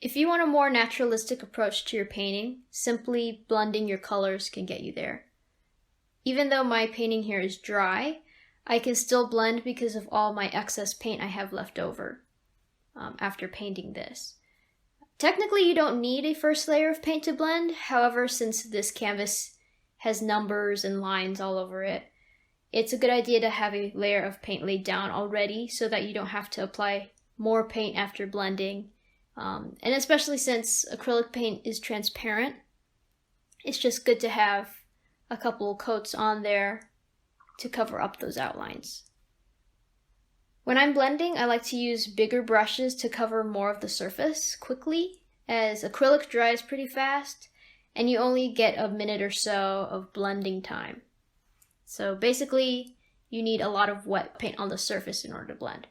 If you want a more naturalistic approach to your painting, simply blending your colors can get you there. Even though my painting here is dry, I can still blend because of all my excess paint I have left over after painting this. Technically, you don't need a first layer of paint to blend. However, since this canvas has numbers and lines all over it, it's a good idea to have a layer of paint laid down already so that you don't have to apply more paint after blending. And especially since acrylic paint is transparent, it's just good to have a couple coats on there to cover up those outlines. When I'm blending, I like to use bigger brushes to cover more of the surface quickly, as acrylic dries pretty fast, and you only get a minute or so of blending time. So basically, you need a lot of wet paint on the surface in order to blend.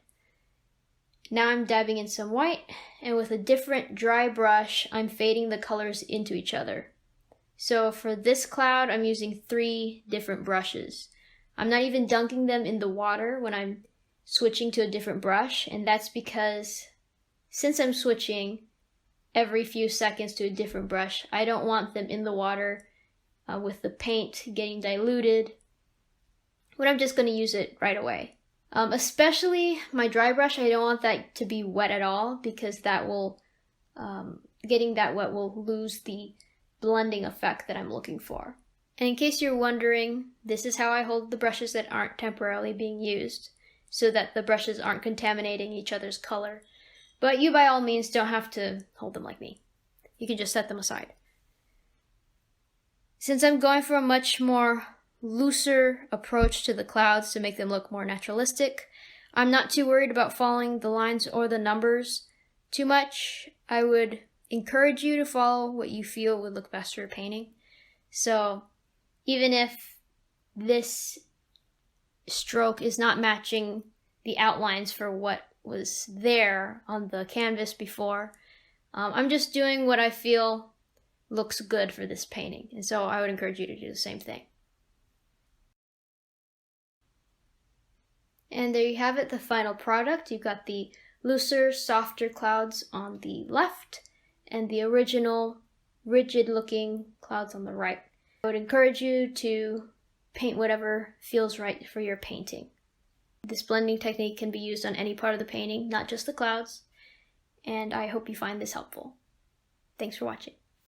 Now I'm dabbing in some white, and with a different dry brush, I'm fading the colors into each other. So for this cloud, I'm using 3 different brushes. I'm not even dunking them in the water when I'm switching to a different brush, and that's because since I'm switching every few seconds to a different brush, I don't want them in the water with the paint getting diluted when I'm just going to use it right away. Especially my dry brush, I don't want that to be wet at all, because that will, getting that wet will lose the blending effect that I'm looking for. And in case you're wondering, this is how I hold the brushes that aren't temporarily being used, so that the brushes aren't contaminating each other's color. But you by all means don't have to hold them like me. You can just set them aside. Since I'm going for a much more looser approach to the clouds to make them look more naturalistic, I'm not too worried about following the lines or the numbers too much. I would encourage you to follow what you feel would look best for your painting. So even if this stroke is not matching the outlines for what was there on the canvas before, I'm just doing what I feel looks good for this painting, and so I would encourage you to do the same thing. And there you have it, the final product. You've got the looser, softer clouds on the left and the original rigid looking clouds on the right. I would encourage you to paint whatever feels right for your painting. This blending technique can be used on any part of the painting, not just the clouds, and I hope you find this helpful. Thanks for watching.